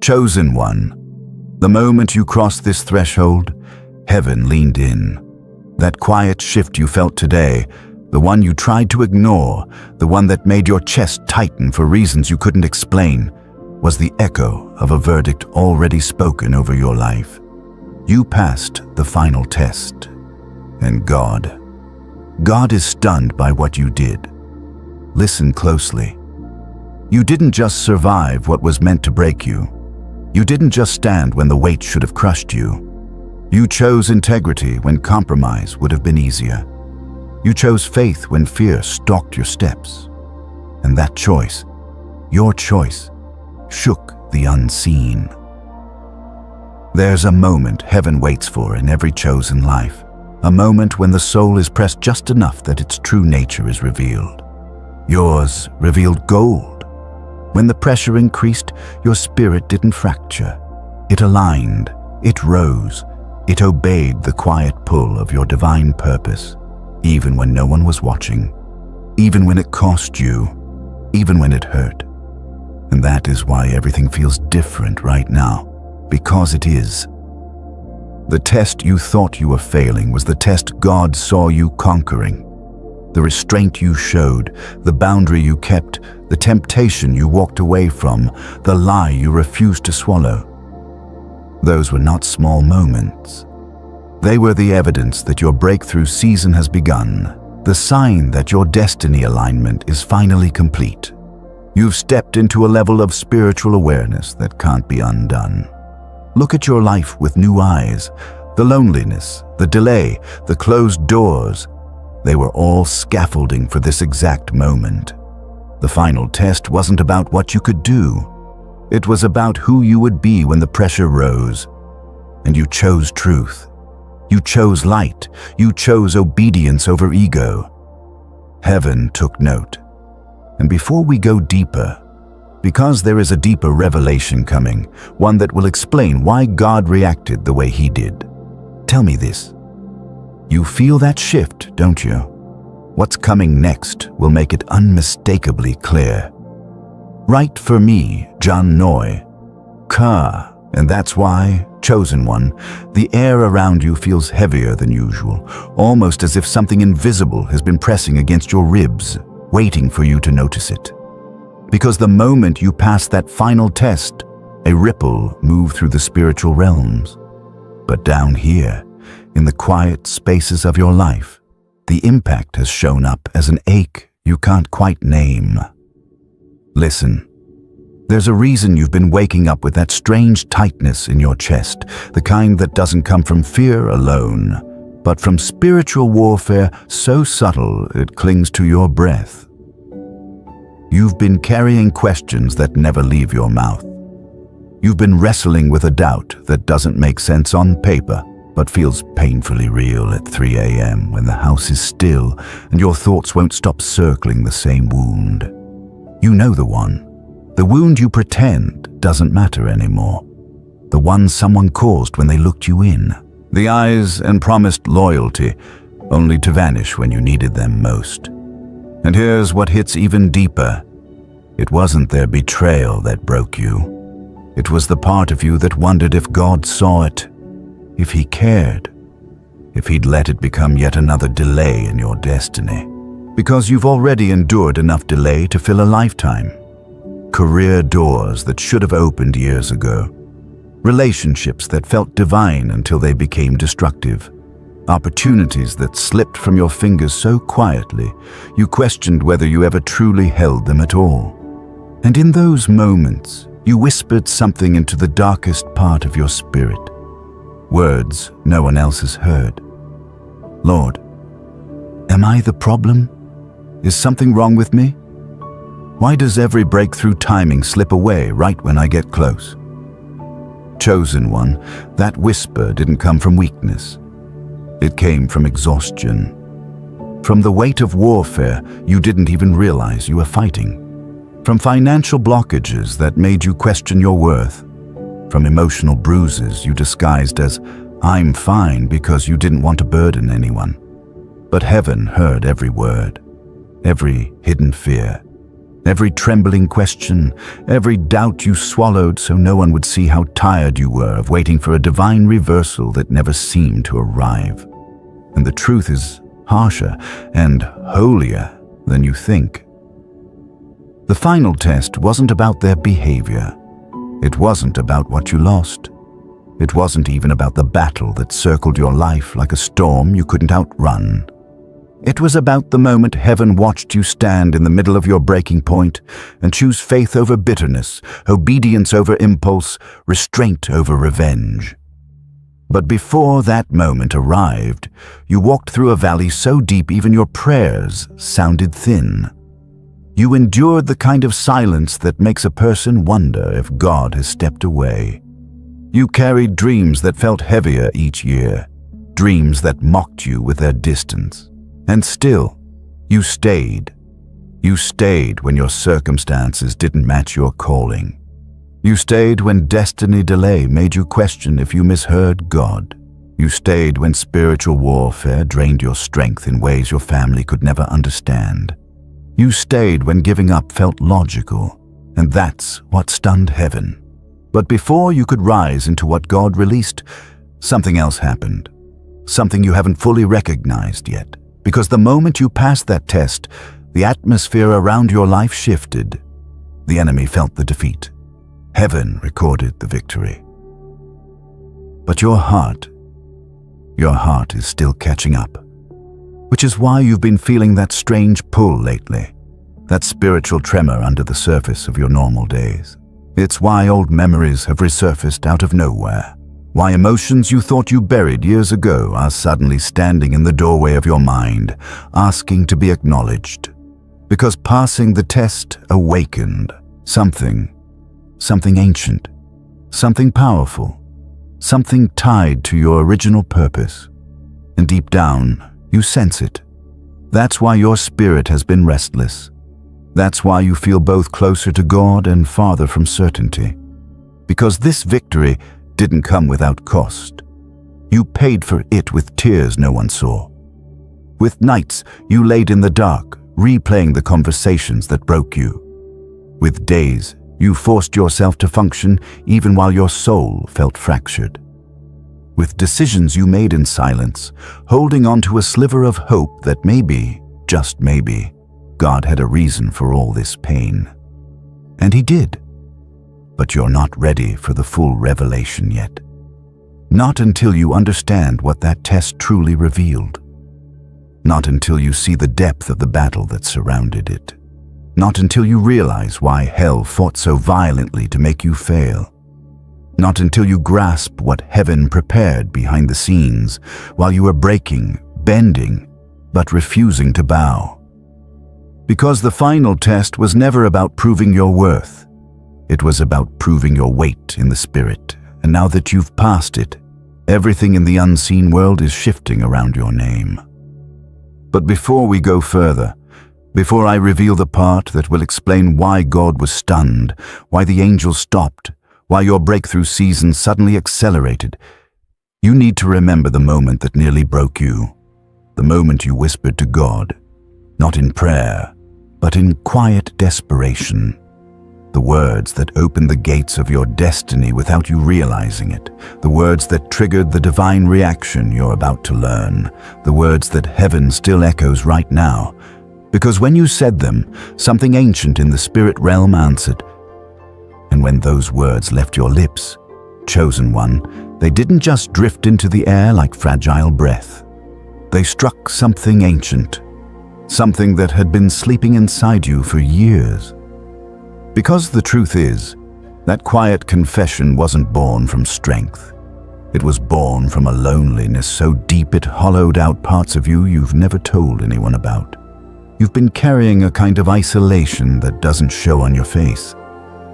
Chosen one, the moment you crossed this threshold, heaven leaned in. That quiet shift you felt today, the one you tried to ignore, the one that made your chest tighten for reasons you couldn't explain, was the echo of a verdict already spoken over your life. You passed the final test. And God is stunned by what you did. Listen closely. You didn't just survive what was meant to break you. You didn't just stand when the weight should have crushed you. You chose integrity when compromise would have been easier. You chose faith when fear stalked your steps. And that choice, your choice, shook the unseen. There's a moment heaven waits for in every chosen life. A moment when the soul is pressed just enough that its true nature is revealed. Yours revealed gold. When the pressure increased, your spirit didn't fracture. It aligned, it rose, it obeyed the quiet pull of your divine purpose, even when no one was watching, even when it cost you, even when it hurt. And that is why everything feels different right now, because it is. The test you thought you were failing was the test God saw you conquering. The restraint you showed, the boundary you kept, the temptation you walked away from, the lie you refused to swallow. Those were not small moments. They were the evidence that your breakthrough season has begun, the sign that your destiny alignment is finally complete. You've stepped into a level of spiritual awareness that can't be undone. Look at your life with new eyes. The loneliness, the delay, the closed doors, they were all scaffolding for this exact moment. The final test wasn't about what you could do. It was about who you would be when the pressure rose. And you chose truth. You chose light. You chose obedience over ego. Heaven took note. And before we go deeper, because there is a deeper revelation coming, one that will explain why God reacted the way he did. Tell me this. You feel that shift, don't you? What's coming next will make it unmistakably clear. Write for me, John Noy. Ka, and that's why, chosen one, the air around you feels heavier than usual, almost as if something invisible has been pressing against your ribs, waiting for you to notice it. Because the moment you pass that final test, a ripple moved through the spiritual realms. But down here, in the quiet spaces of your life, the impact has shown up as an ache you can't quite name. Listen, there's a reason you've been waking up with that strange tightness in your chest, the kind that doesn't come from fear alone, but from spiritual warfare so subtle it clings to your breath. You've been carrying questions that never leave your mouth. You've been wrestling with a doubt that doesn't make sense on paper, but feels painfully real at 3 a.m. when the house is still and your thoughts won't stop circling the same wound. You know the one. The wound you pretend doesn't matter anymore. The one someone caused when they looked you in. The eyes and promised loyalty, only to vanish when you needed them most. And here's what hits even deeper. It wasn't their betrayal that broke you. It was the part of you that wondered if God saw it, if he cared, if he'd let it become yet another delay in your destiny. Because you've already endured enough delay to fill a lifetime. Career doors that should have opened years ago. Relationships that felt divine until they became destructive. Opportunities that slipped from your fingers so quietly, you questioned whether you ever truly held them at all. And in those moments, you whispered something into the darkest part of your spirit. Words no one else has heard. Lord, am I the problem? Is something wrong with me? Why does every breakthrough timing slip away right when I get close? Chosen one, that whisper didn't come from weakness. It came from exhaustion. From the weight of warfare you didn't even realize you were fighting. From financial blockages that made you question your worth. From emotional bruises you disguised as, "I'm fine," because you didn't want to burden anyone. But heaven heard every word, every hidden fear, Every trembling question, every doubt you swallowed so no one would see how tired you were of waiting for a divine reversal that never seemed to arrive. And the truth is harsher and holier than you think. The final test wasn't about their behavior. It wasn't about what you lost. It wasn't even about the battle that circled your life like a storm you couldn't outrun. It was about the moment heaven watched you stand in the middle of your breaking point and choose faith over bitterness, obedience over impulse, restraint over revenge. But before that moment arrived, you walked through a valley so deep even your prayers sounded thin. You endured the kind of silence that makes a person wonder if God has stepped away. You carried dreams that felt heavier each year, dreams that mocked you with their distance. And still, you stayed. You stayed when your circumstances didn't match your calling. You stayed when destiny delay made you question if you misheard God. You stayed when spiritual warfare drained your strength in ways your family could never understand. You stayed when giving up felt logical, and that's what stunned heaven. But before you could rise into what God released, something else happened. Something you haven't fully recognized yet. Because the moment you passed that test, the atmosphere around your life shifted. The enemy felt the defeat. Heaven recorded the victory. But your heart is still catching up. Which is why you've been feeling that strange pull lately, that spiritual tremor under the surface of your normal days. It's why old memories have resurfaced out of nowhere. Why emotions you thought you buried years ago are suddenly standing in the doorway of your mind, asking to be acknowledged. Because passing the test awakened something ancient, something powerful, something tied to your original purpose. And deep down, you sense it. That's why your spirit has been restless. That's why you feel both closer to God and farther from certainty. Because this victory didn't come without cost. You paid for it with tears no one saw. With nights you laid in the dark, replaying the conversations that broke you. With days you forced yourself to function even while your soul felt fractured. With decisions you made in silence, holding on to a sliver of hope that maybe, just maybe, God had a reason for all this pain. And He did. But you're not ready for the full revelation yet. Not until you understand what that test truly revealed. Not until you see the depth of the battle that surrounded it. Not until you realize why hell fought so violently to make you fail. Not until you grasp what heaven prepared behind the scenes while you were breaking, bending, but refusing to bow. Because the final test was never about proving your worth. It was about proving your weight in the spirit, and now that you've passed it, everything in the unseen world is shifting around your name. But before we go further, before I reveal the part that will explain why God was stunned, why the angels stopped, why your breakthrough season suddenly accelerated, you need to remember the moment that nearly broke you, the moment you whispered to God, not in prayer, but in quiet desperation. The words that opened the gates of your destiny without you realizing it. The words that triggered the divine reaction you're about to learn. The words that heaven still echoes right now. Because when you said them, something ancient in the spirit realm answered. And when those words left your lips, chosen one, they didn't just drift into the air like fragile breath. They struck something ancient. Something that had been sleeping inside you for years. Because the truth is, that quiet confession wasn't born from strength. It was born from a loneliness so deep it hollowed out parts of you you've never told anyone about. You've been carrying a kind of isolation that doesn't show on your face.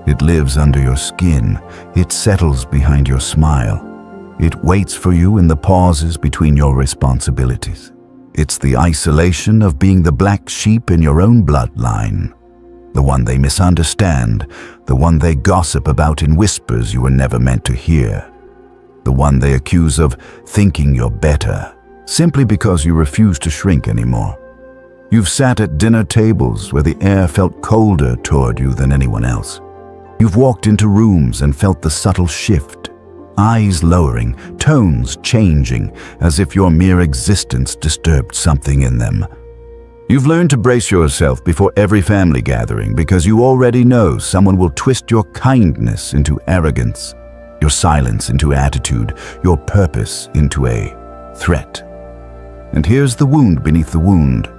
It lives under your skin. It settles behind your smile. It waits for you in the pauses between your responsibilities. It's the isolation of being the black sheep in your own bloodline. The one they misunderstand, the one they gossip about in whispers you were never meant to hear. The one they accuse of thinking you're better, simply because you refuse to shrink anymore. You've sat at dinner tables where the air felt colder toward you than anyone else. You've walked into rooms and felt the subtle shift, eyes lowering, tones changing, as if your mere existence disturbed something in them. You've learned to brace yourself before every family gathering because you already know someone will twist your kindness into arrogance, your silence into attitude, your purpose into a threat. And here's the wound beneath the wound.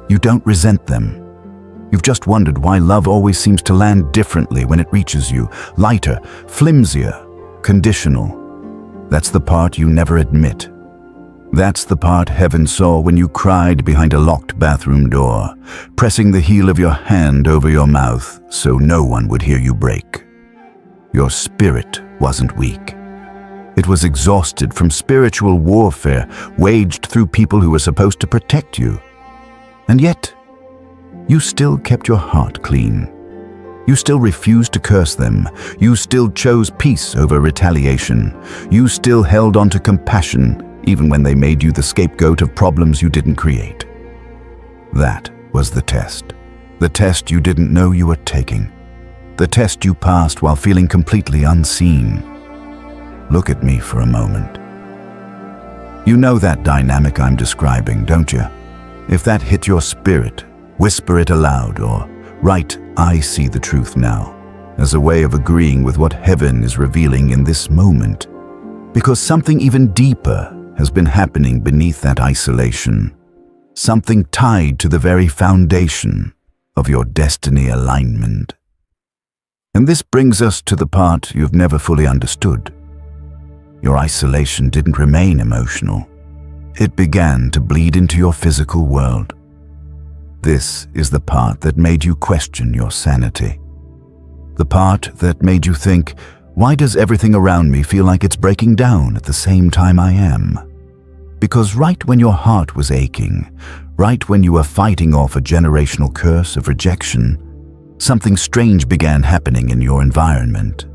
You don't resent them. You've just wondered why love always seems to land differently when it reaches you, lighter, flimsier, conditional. That's the part you never admit. That's the part heaven saw when you cried behind a locked bathroom door, pressing the heel of your hand over your mouth so no one would hear you break. Your spirit wasn't weak. It was exhausted from spiritual warfare waged through people who were supposed to protect you. And yet, you still kept your heart clean. You still refused to curse them. You still chose peace over retaliation. You still held on to compassion even when they made you the scapegoat of problems you didn't create. That was the test you didn't know you were taking, the test you passed while feeling completely unseen. Look at me for a moment. You know that dynamic I'm describing, don't you? If that hit your spirit, whisper it aloud or write, "I see the truth now," as a way of agreeing with what heaven is revealing in this moment. Because something even deeper has been happening beneath that isolation, something tied to the very foundation of your destiny alignment. And this brings us to the part you've never fully understood. Your isolation didn't remain emotional. It began to bleed into your physical world. This is the part that made you question your sanity. The part that made you think, why does everything around me feel like it's breaking down at the same time I am? Because right when your heart was aching, right when you were fighting off a generational curse of rejection, something strange began happening in your environment.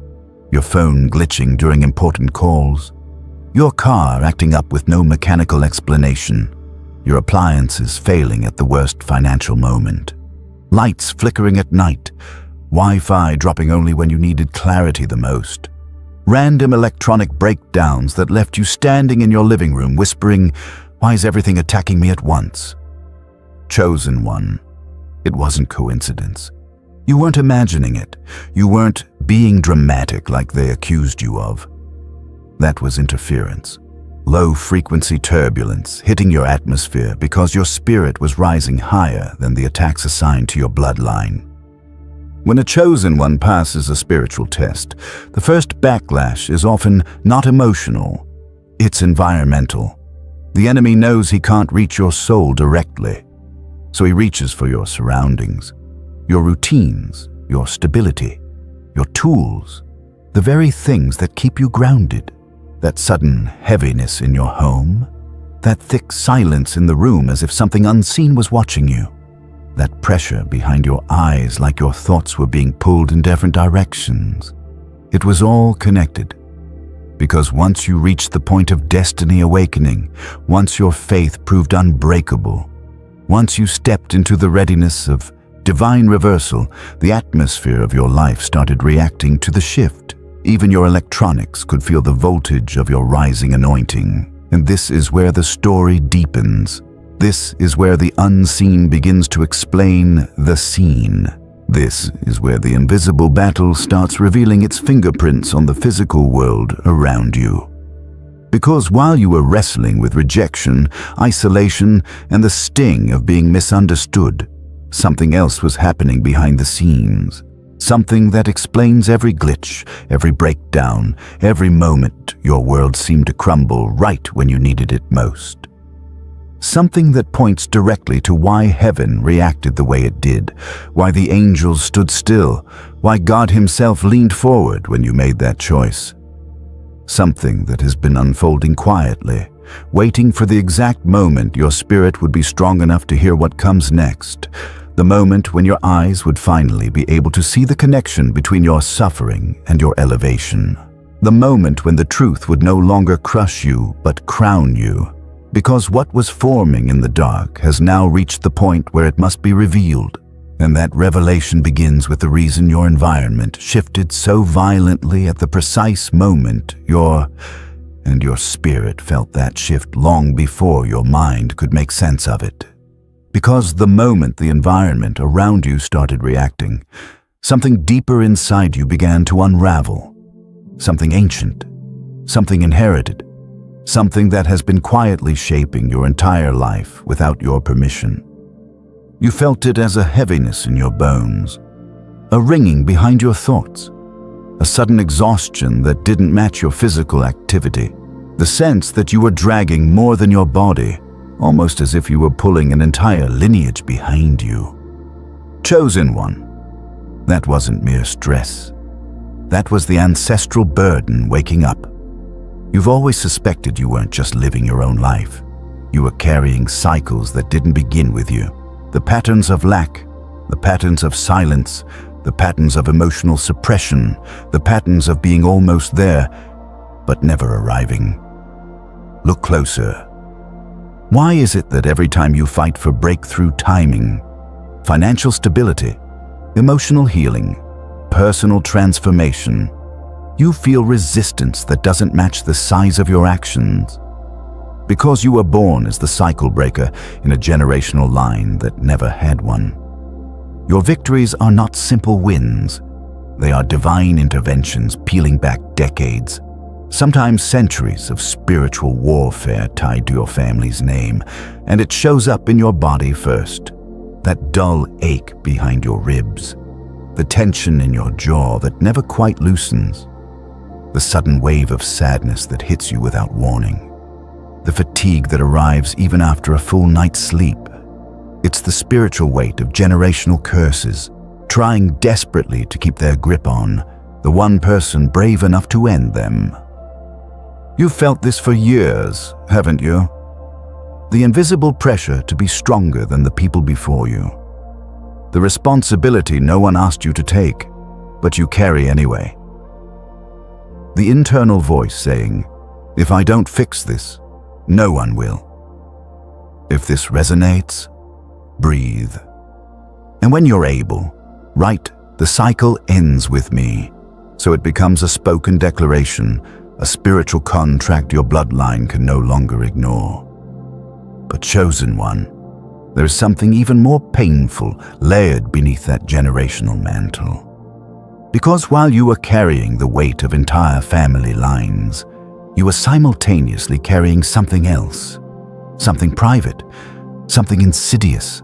Your phone glitching during important calls, your car acting up with no mechanical explanation, your appliances failing at the worst financial moment, lights flickering at night, Wi-Fi dropping only when you needed clarity the most, random electronic breakdowns that left you standing in your living room whispering, "Why is everything attacking me at once?" Chosen one. It wasn't coincidence. You weren't imagining it. You weren't being dramatic like they accused you of. That was interference. Low-frequency turbulence hitting your atmosphere because your spirit was rising higher than the attacks assigned to your bloodline. When a chosen one passes a spiritual test, the first backlash is often not emotional. It's environmental. The enemy knows he can't reach your soul directly, so he reaches for your surroundings, your routines, your stability, your tools, the very things that keep you grounded. That sudden heaviness in your home, that thick silence in the room as if something unseen was watching you, that pressure behind your eyes like your thoughts were being pulled in different directions. It was all connected. Because once you reached the point of destiny awakening, once your faith proved unbreakable, once you stepped into the readiness of divine reversal, the atmosphere of your life started reacting to the shift. Even your electronics could feel the voltage of your rising anointing. And this is where the story deepens. This is where the unseen begins to explain the seen. This is where the invisible battle starts revealing its fingerprints on the physical world around you. Because while you were wrestling with rejection, isolation, and the sting of being misunderstood, something else was happening behind the scenes. Something that explains every glitch, every breakdown, every moment your world seemed to crumble right when you needed it most. Something that points directly to why heaven reacted the way it did, why the angels stood still, why God himself leaned forward when you made that choice. Something that has been unfolding quietly, waiting for the exact moment your spirit would be strong enough to hear what comes next. The moment when your eyes would finally be able to see the connection between your suffering and your elevation. The moment when the truth would no longer crush you, but crown you. Because what was forming in the dark has now reached the point where it must be revealed. And that revelation begins with the reason your environment shifted so violently at the precise moment your spirit felt that shift long before your mind could make sense of it. Because the moment the environment around you started reacting, something deeper inside you began to unravel. Something ancient, something inherited, something that has been quietly shaping your entire life without your permission. You felt it as a heaviness in your bones, a ringing behind your thoughts, a sudden exhaustion that didn't match your physical activity, the sense that you were dragging more than your body, almost as if you were pulling an entire lineage behind you. Chosen one. That wasn't mere stress. That was the ancestral burden waking up. You've always suspected you weren't just living your own life. You were carrying cycles that didn't begin with you. The patterns of lack, the patterns of silence, the patterns of emotional suppression, the patterns of being almost there, but never arriving. Look closer. Why is it that every time you fight for breakthrough timing, financial stability, emotional healing, personal transformation, you feel resistance that doesn't match the size of your actions? Because you were born as the cycle breaker in a generational line that never had one. Your victories are not simple wins. They are divine interventions peeling back decades, sometimes centuries of spiritual warfare tied to your family's name, and it shows up in your body first. That dull ache behind your ribs, the tension in your jaw that never quite loosens, the sudden wave of sadness that hits you without warning, the fatigue that arrives even after a full night's sleep. It's the spiritual weight of generational curses, trying desperately to keep their grip on the one person brave enough to end them. You've felt this for years, haven't you? The invisible pressure to be stronger than the people before you. The responsibility no one asked you to take, but you carry anyway. The internal voice saying, if I don't fix this, no one will. If this resonates, breathe. And when you're able, write, the cycle ends with me, so it becomes a spoken declaration, a spiritual contract your bloodline can no longer ignore. But chosen one, there's something even more painful layered beneath that generational mantle. Because while you were carrying the weight of entire family lines, you were simultaneously carrying something else, something private, something insidious,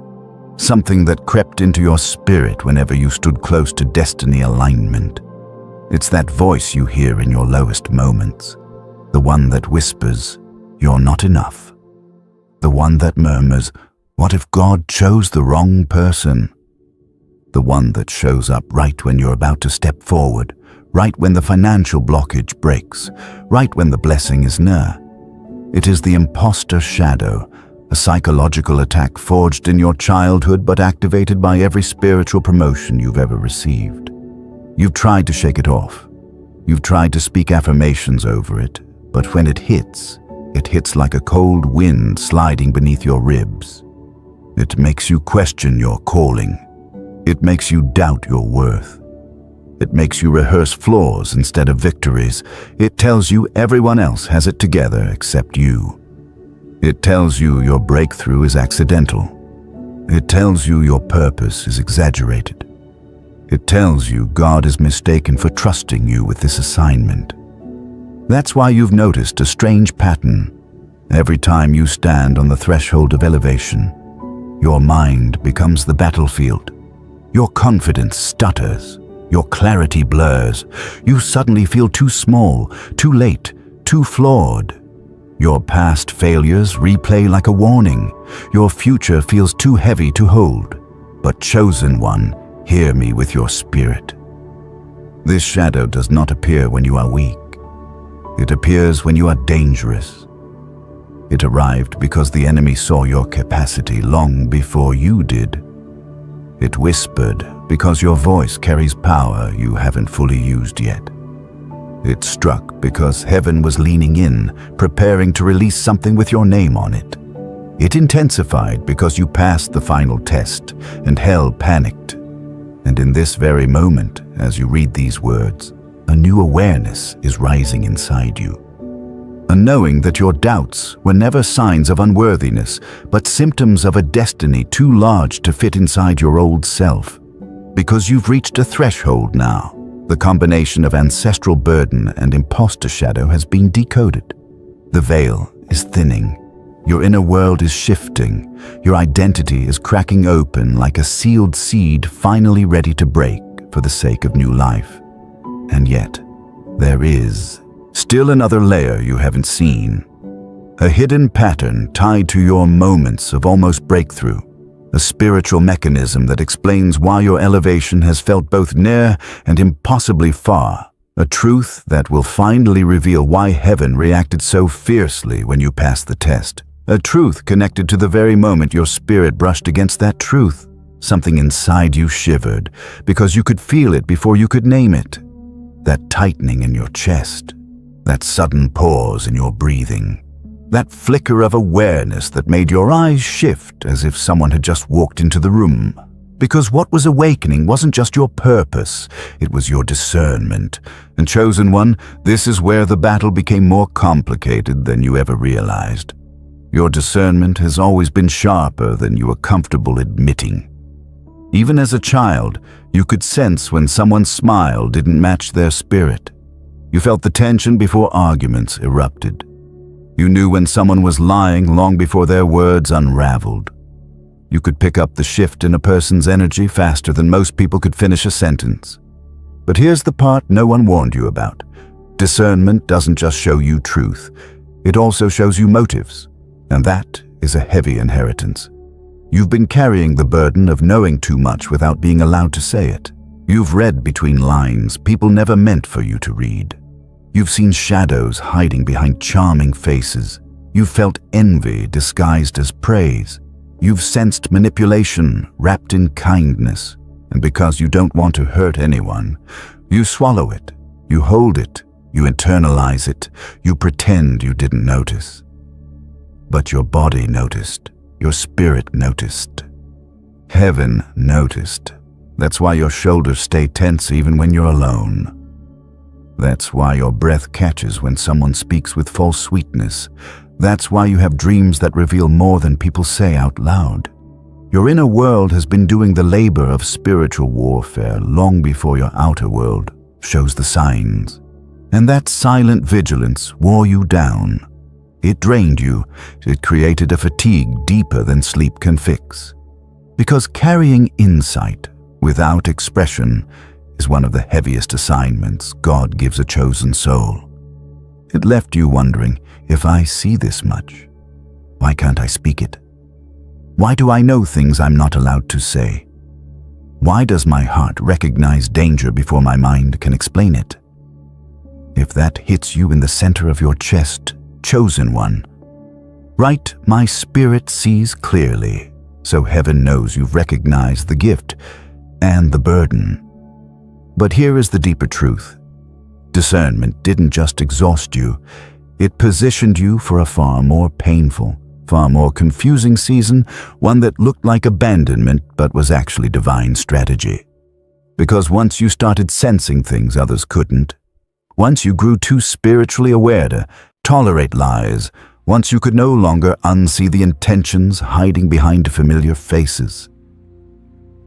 something that crept into your spirit whenever you stood close to destiny alignment. It's that voice you hear in your lowest moments, the one that whispers, you're not enough. The one that murmurs, what if God chose the wrong person? The one that shows up right when you're about to step forward, right when the financial blockage breaks, right when the blessing is near. It is the imposter shadow, a psychological attack forged in your childhood but activated by every spiritual promotion you've ever received. You've tried to shake it off. You've tried to speak affirmations over it, but when it hits like a cold wind sliding beneath your ribs. It makes you question your calling. It makes you doubt your worth. It makes you rehearse flaws instead of victories. It tells you everyone else has it together except you. It tells you your breakthrough is accidental. It tells you your purpose is exaggerated. It tells you God is mistaken for trusting you with this assignment. That's why you've noticed a strange pattern. Every time you stand on the threshold of elevation, your mind becomes the battlefield. Your confidence stutters. Your clarity blurs. You suddenly feel too small, too late, too flawed. Your past failures replay like a warning. Your future feels too heavy to hold. But chosen one, hear me with your spirit. This shadow does not appear when you are weak. It appears when you are dangerous. It arrived because the enemy saw your capacity long before you did. It whispered because your voice carries power you haven't fully used yet. It struck because heaven was leaning in, preparing to release something with your name on it. It intensified because you passed the final test, and hell panicked. And in this very moment, as you read these words, a new awareness is rising inside you. A knowing that your doubts were never signs of unworthiness, but symptoms of a destiny too large to fit inside your old self. Because you've reached a threshold now. The combination of ancestral burden and imposter shadow has been decoded. The veil is thinning. Your inner world is shifting. Your identity is cracking open like a sealed seed finally ready to break for the sake of new life. And yet, there is still another layer you haven't seen. A hidden pattern tied to your moments of almost breakthrough. A spiritual mechanism that explains why your elevation has felt both near and impossibly far. A truth that will finally reveal why heaven reacted so fiercely when you passed the test. A truth connected to the very moment your spirit brushed against that truth. Something inside you shivered because you could feel it before you could name it. That tightening in your chest. That sudden pause in your breathing. That flicker of awareness that made your eyes shift as if someone had just walked into the room. Because what was awakening wasn't just your purpose, it was your discernment. And chosen one, this is where the battle became more complicated than you ever realized. Your discernment has always been sharper than you were comfortable admitting. Even as a child, you could sense when someone's smile didn't match their spirit. You felt the tension before arguments erupted. You knew when someone was lying long before their words unraveled. You could pick up the shift in a person's energy faster than most people could finish a sentence. But here's the part no one warned you about. Discernment doesn't just show you truth, it also shows you motives. And that is a heavy inheritance. You've been carrying the burden of knowing too much without being allowed to say it. You've read between lines people never meant for you to read. You've seen shadows hiding behind charming faces. You've felt envy disguised as praise. You've sensed manipulation wrapped in kindness. And because you don't want to hurt anyone, you swallow it, you hold it, you internalize it, you pretend you didn't notice. But your body noticed, your spirit noticed. Heaven noticed. That's why your shoulders stay tense even when you're alone. That's why your breath catches when someone speaks with false sweetness. That's why you have dreams that reveal more than people say out loud. Your inner world has been doing the labor of spiritual warfare long before your outer world shows the signs. And that silent vigilance wore you down. It drained you. It created a fatigue deeper than sleep can fix. Because carrying insight without expression is one of the heaviest assignments God gives a chosen soul. It left you wondering, if I see this much, why can't I speak it? Why do I know things I'm not allowed to say? Why does my heart recognize danger before my mind can explain it? If that hits you in the center of your chest, chosen one, write, "My spirit sees clearly," so heaven knows you've recognized the gift and the burden. But here is the deeper truth. Discernment didn't just exhaust you, it positioned you for a far more painful, far more confusing season, one that looked like abandonment but was actually divine strategy. Because once you started sensing things others couldn't, once you grew too spiritually aware to tolerate lies, once you could no longer unsee the intentions hiding behind familiar faces,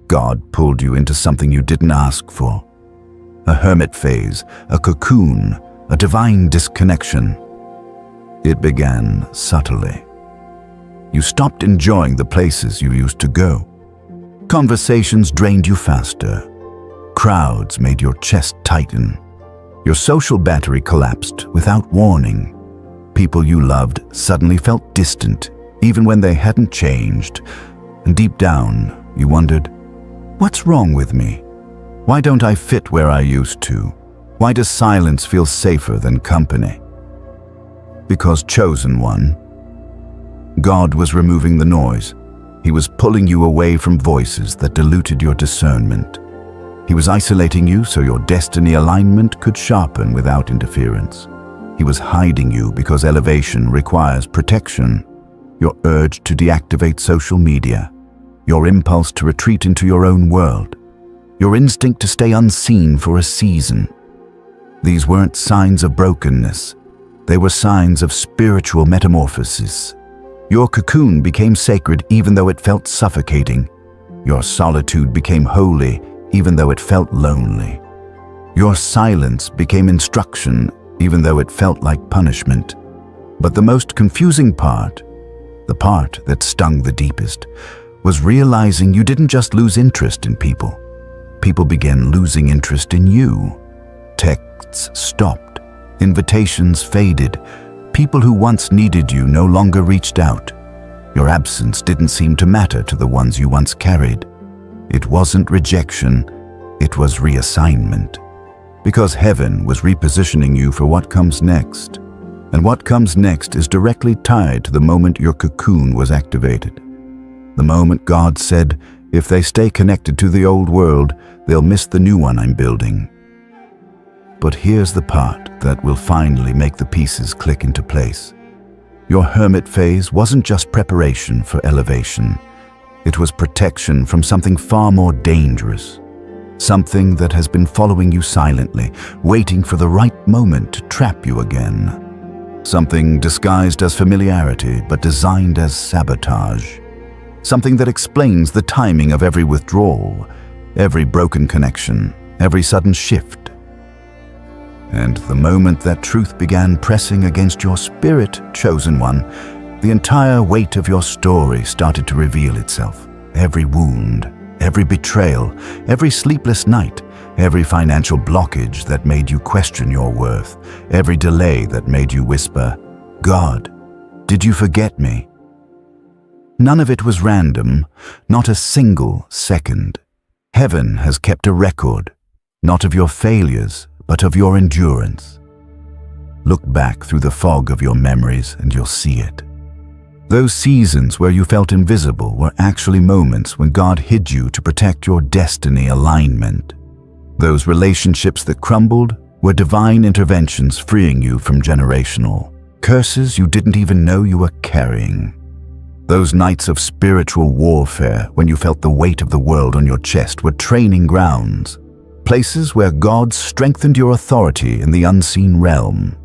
God pulled you into something you didn't ask for. A hermit phase, a cocoon, a divine disconnection. It began subtly. You stopped enjoying the places you used to go. Conversations drained you faster. Crowds made your chest tighten. Your social battery collapsed without warning. People you loved suddenly felt distant, even when they hadn't changed. And deep down, you wondered, what's wrong with me? Why don't I fit where I used to? Why does silence feel safer than company? Because chosen one, God was removing the noise. He was pulling you away from voices that diluted your discernment. He was isolating you so your destiny alignment could sharpen without interference. He was hiding you because elevation requires protection. Your urge to deactivate social media, your impulse to retreat into your own world, your instinct to stay unseen for a season. These weren't signs of brokenness. They were signs of spiritual metamorphosis. Your cocoon became sacred even though it felt suffocating. Your solitude became holy even though it felt lonely. Your silence became instruction even though it felt like punishment. But the most confusing part, the part that stung the deepest, was realizing you didn't just lose interest in people. People began losing interest in you. Texts stopped. Invitations faded. People who once needed you no longer reached out. Your absence didn't seem to matter to the ones you once carried. It wasn't rejection, it was reassignment. Because heaven was repositioning you for what comes next. And what comes next is directly tied to the moment your cocoon was activated. The moment God said, if they stay connected to the old world, they'll miss the new one I'm building. But here's the part that will finally make the pieces click into place. Your hermit phase wasn't just preparation for elevation. It was protection from something far more dangerous. Something that has been following you silently, waiting for the right moment to trap you again. Something disguised as familiarity, but designed as sabotage. Something that explains the timing of every withdrawal, every broken connection, every sudden shift. And the moment that truth began pressing against your spirit, chosen one, the entire weight of your story started to reveal itself. Every wound, every betrayal, every sleepless night, every financial blockage that made you question your worth, every delay that made you whisper, God, did you forget me? None of it was random, not a single second. Heaven has kept a record, not of your failures, but of your endurance. Look back through the fog of your memories and you'll see it. Those seasons where you felt invisible were actually moments when God hid you to protect your destiny alignment. Those relationships that crumbled were divine interventions freeing you from generational curses you didn't even know you were carrying. Those nights of spiritual warfare when you felt the weight of the world on your chest were training grounds, places where God strengthened your authority in the unseen realm.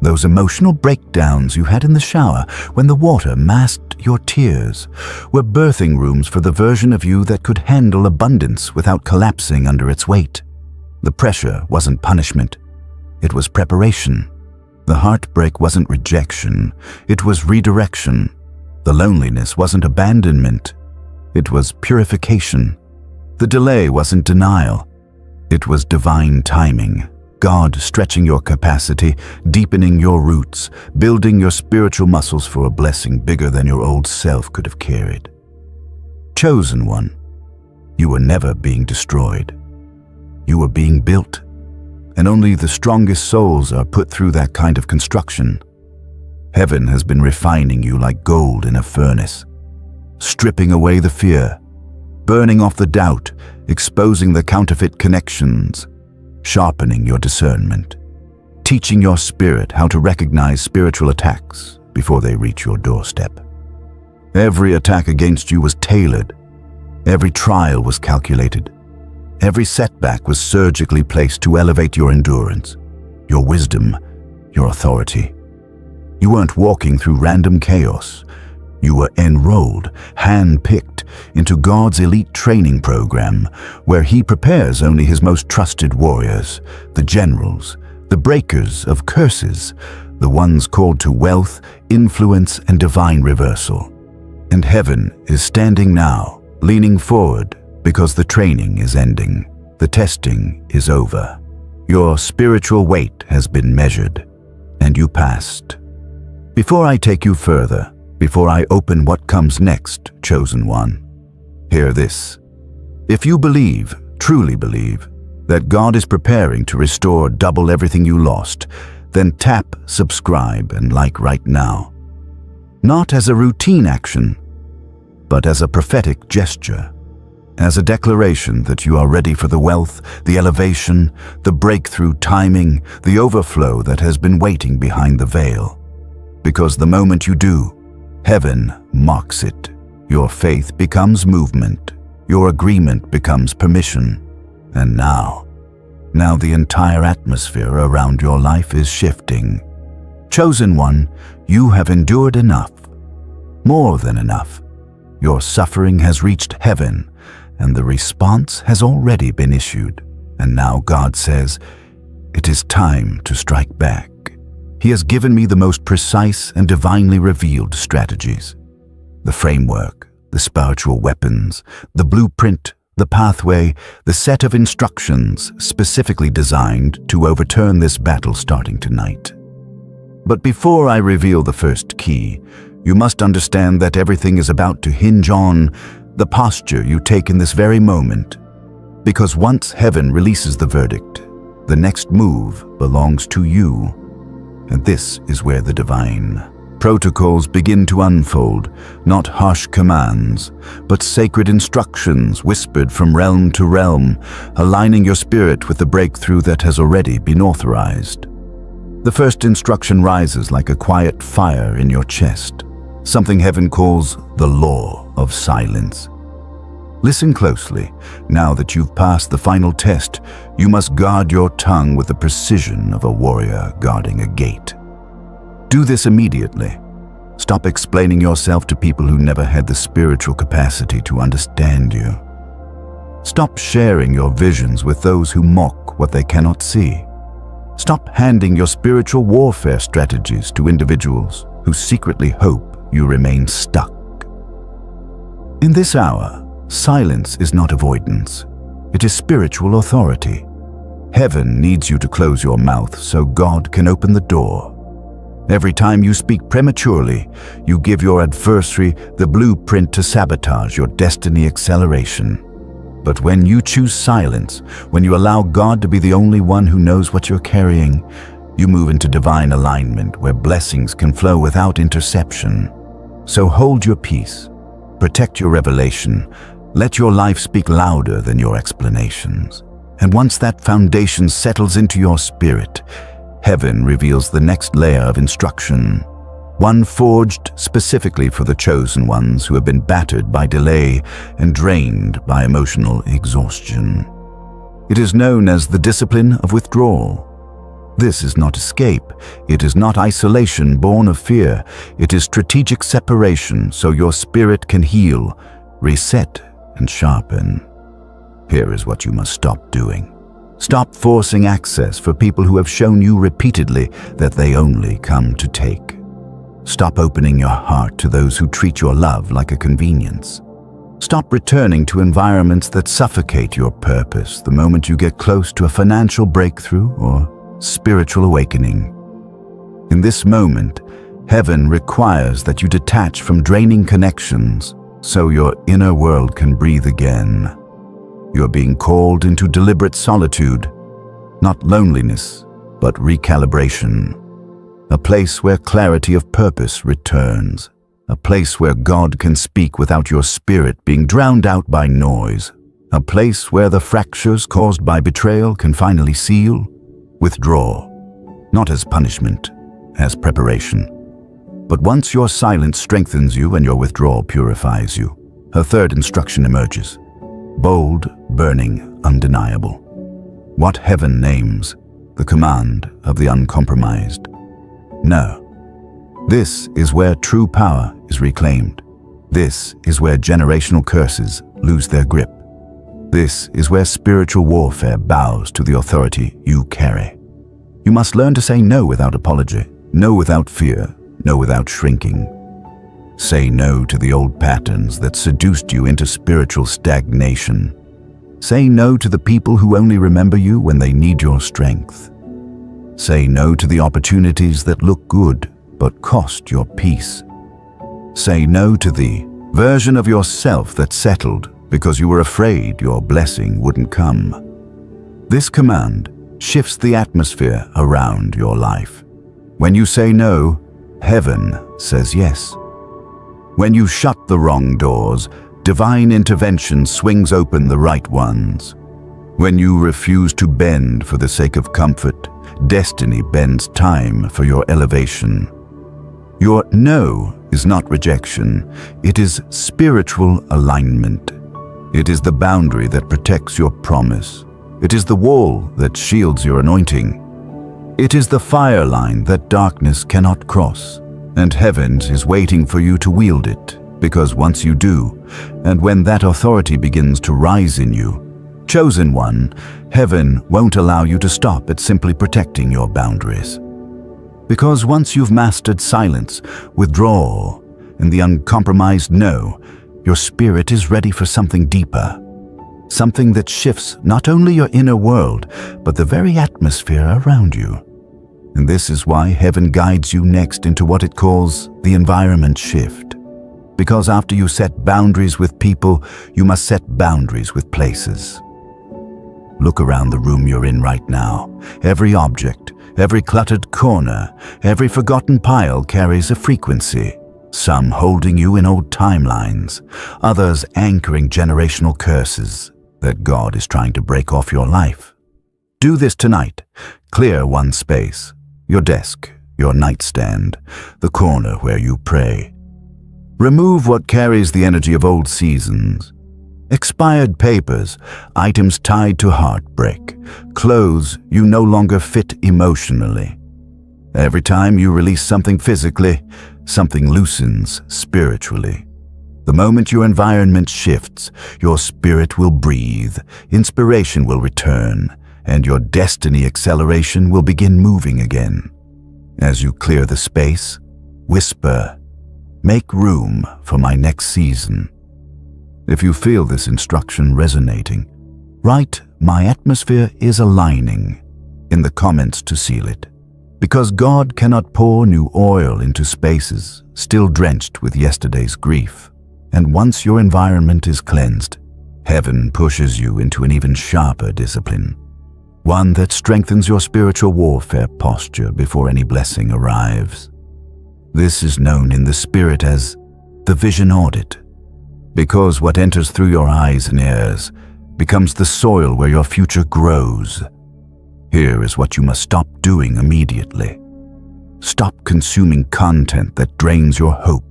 Those emotional breakdowns you had in the shower when the water masked your tears were birthing rooms for the version of you that could handle abundance without collapsing under its weight. The pressure wasn't punishment, it was preparation. The heartbreak wasn't rejection, it was redirection. The loneliness wasn't abandonment, it was purification. The delay wasn't denial, it was divine timing. God stretching your capacity, deepening your roots, building your spiritual muscles for a blessing bigger than your old self could have carried. Chosen one, you were never being destroyed. You were being built, and only the strongest souls are put through that kind of construction. Heaven has been refining you like gold in a furnace, stripping away the fear, burning off the doubt, exposing the counterfeit connections, sharpening your discernment, teaching your spirit how to recognize spiritual attacks before they reach your doorstep. Every attack against you was tailored. Every trial was calculated. Every setback was surgically placed to elevate your endurance, your wisdom, your authority. You weren't walking through random chaos. You were enrolled, hand-picked, into God's elite training program, where He prepares only His most trusted warriors, the generals, the breakers of curses, the ones called to wealth, influence, and divine reversal. And heaven is standing now, leaning forward, because the training is ending, the testing is over. Your spiritual weight has been measured, and you passed. Before I take you further, before I open what comes next, chosen one, hear this. If you believe, truly believe, that God is preparing to restore double everything you lost, then tap subscribe and like right now. Not as a routine action, but as a prophetic gesture. as a declaration that you are ready for the wealth, the elevation, the breakthrough timing, the overflow that has been waiting behind the veil. Because the moment you do, heaven marks it. Your faith becomes movement. Your agreement becomes permission. And now the entire atmosphere around your life is shifting. Chosen one, you have endured enough. More than enough. Your suffering has reached heaven, and the response has already been issued. And now God says, it is time to strike back. He has given me the most precise and divinely revealed strategies. The framework, the spiritual weapons, the blueprint, the pathway, the set of instructions specifically designed to overturn this battle starting tonight. But before I reveal the first key, you must understand that everything is about to hinge on the posture you take in this very moment. Because once heaven releases the verdict, the next move belongs to you. And this is where the divine protocols begin to unfold, not harsh commands, but sacred instructions whispered from realm to realm, aligning your spirit with the breakthrough that has already been authorized. The first instruction rises like a quiet fire in your chest, something heaven calls the law of silence. Listen closely. Now that you've passed the final test, you must guard your tongue with the precision of a warrior guarding a gate. Do this immediately. Stop explaining yourself to people who never had the spiritual capacity to understand you. Stop sharing your visions with those who mock what they cannot see. Stop handing your spiritual warfare strategies to individuals who secretly hope you remain stuck. In this hour, silence is not avoidance. It is spiritual authority. Heaven needs you to close your mouth so God can open the door. Every time you speak prematurely, you give your adversary the blueprint to sabotage your destiny acceleration. But when you choose silence, when you allow God to be the only one who knows what you're carrying, you move into divine alignment where blessings can flow without interception. So hold your peace. Protect your revelation. Let your life speak louder than your explanations. And once that foundation settles into your spirit, heaven reveals the next layer of instruction, one forged specifically for the chosen ones who have been battered by delay and drained by emotional exhaustion. It is known as the discipline of withdrawal. This is not escape. It is not isolation born of fear. It is strategic separation so your spirit can heal, reset, and sharpen. Here is what you must stop doing. Stop forcing access for people who have shown you repeatedly that they only come to take. Stop opening your heart to those who treat your love like a convenience. Stop returning to environments that suffocate your purpose the moment you get close to a financial breakthrough or spiritual awakening. In this moment, heaven requires that you detach from draining connections so your inner world can breathe again. You are being called into deliberate solitude, not loneliness, but recalibration. A place where clarity of purpose returns. A place where God can speak without your spirit being drowned out by noise. A place where the fractures caused by betrayal can finally seal. Withdraw, not as punishment, as preparation. But once your silence strengthens you and your withdrawal purifies you, a third instruction emerges. Bold, burning, undeniable. What heaven names the command of the uncompromised. No. This is where true power is reclaimed. This is where generational curses lose their grip. This is where spiritual warfare bows to the authority you carry. You must learn to say no without apology, no without fear, no without shrinking. Say no to the old patterns that seduced you into spiritual stagnation. Say no to the people who only remember you when they need your strength. Say no to the opportunities that look good but cost your peace. Say no to the version of yourself that settled because you were afraid your blessing wouldn't come. This command shifts the atmosphere around your life. When you say no, heaven says yes. When you shut the wrong doors, divine intervention swings open the right ones. When you refuse to bend for the sake of comfort, destiny bends time for your elevation. Your no is not rejection, it is spiritual alignment. It is the boundary that protects your promise. It is the wall that shields your anointing. It is the fire line that darkness cannot cross, and heaven is waiting for you to wield it, because once you do, and when that authority begins to rise in you, chosen one, heaven won't allow you to stop at simply protecting your boundaries. Because once you've mastered silence, withdrawal, and the uncompromised no, your spirit is ready for something deeper. Something that shifts not only your inner world, but the very atmosphere around you. And this is why heaven guides you next into what it calls the environment shift. Because after you set boundaries with people, you must set boundaries with places. Look around the room you're in right now. Every object, every cluttered corner, every forgotten pile carries a frequency. Some holding you in old timelines, others anchoring generational curses that God is trying to break off your life. Do this tonight. Clear one space, your desk, your nightstand, the corner where you pray. Remove what carries the energy of old seasons. Expired papers, items tied to heartbreak, clothes you no longer fit emotionally. Every time you release something physically, something loosens spiritually. The moment your environment shifts, your spirit will breathe, inspiration will return, and your destiny acceleration will begin moving again. As you clear the space, whisper, "Make room for my next season." If you feel this instruction resonating, write "My atmosphere is aligning" in the comments to seal it. Because God cannot pour new oil into spaces still drenched with yesterday's grief. And once your environment is cleansed, heaven pushes you into an even sharper discipline. One that strengthens your spiritual warfare posture before any blessing arrives. This is known in the spirit as the vision audit. Because what enters through your eyes and ears becomes the soil where your future grows. Here is what you must stop doing immediately. Stop consuming content that drains your hope.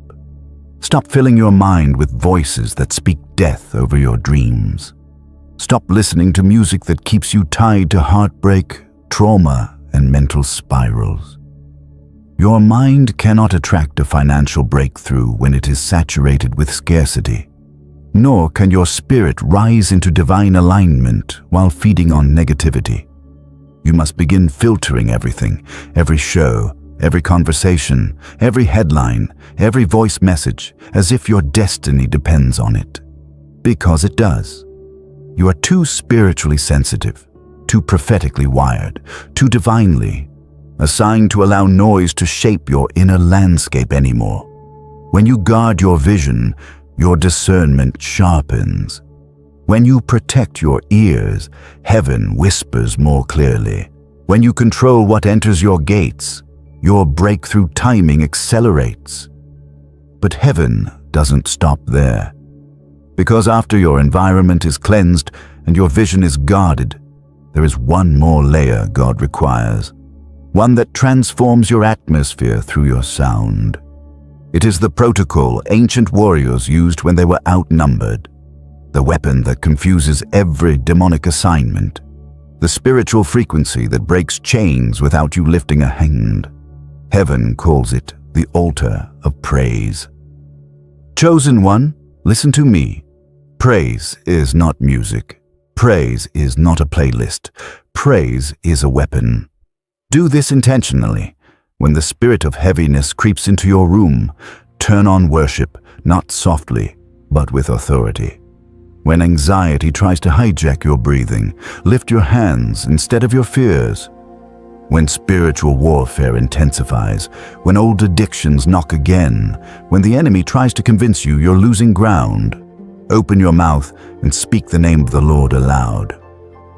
Stop filling your mind with voices that speak death over your dreams. Stop listening to music that keeps you tied to heartbreak, trauma, and mental spirals. Your mind cannot attract a financial breakthrough when it is saturated with scarcity. Nor can your spirit rise into divine alignment while feeding on negativity. You must begin filtering everything, every show, every conversation, every headline, every voice message, as if your destiny depends on it. Because it does. You are too spiritually sensitive, too prophetically wired, too divinely assigned to allow noise to shape your inner landscape anymore. When you guard your vision, your discernment sharpens. When you protect your ears, heaven whispers more clearly. When you control what enters your gates, your breakthrough timing accelerates. But heaven doesn't stop there. Because after your environment is cleansed and your vision is guarded, there is one more layer God requires. One that transforms your atmosphere through your sound. It is the protocol ancient warriors used when they were outnumbered. The weapon that confuses every demonic assignment. The spiritual frequency that breaks chains without you lifting a hand. Heaven calls it the altar of praise. Chosen one, listen to me. Praise is not music. Praise is not a playlist. Praise is a weapon. Do this intentionally. When the spirit of heaviness creeps into your room, turn on worship, not softly, but with authority. When anxiety tries to hijack your breathing, lift your hands instead of your fears. When spiritual warfare intensifies, when old addictions knock again, when the enemy tries to convince you you're losing ground, open your mouth and speak the name of the Lord aloud.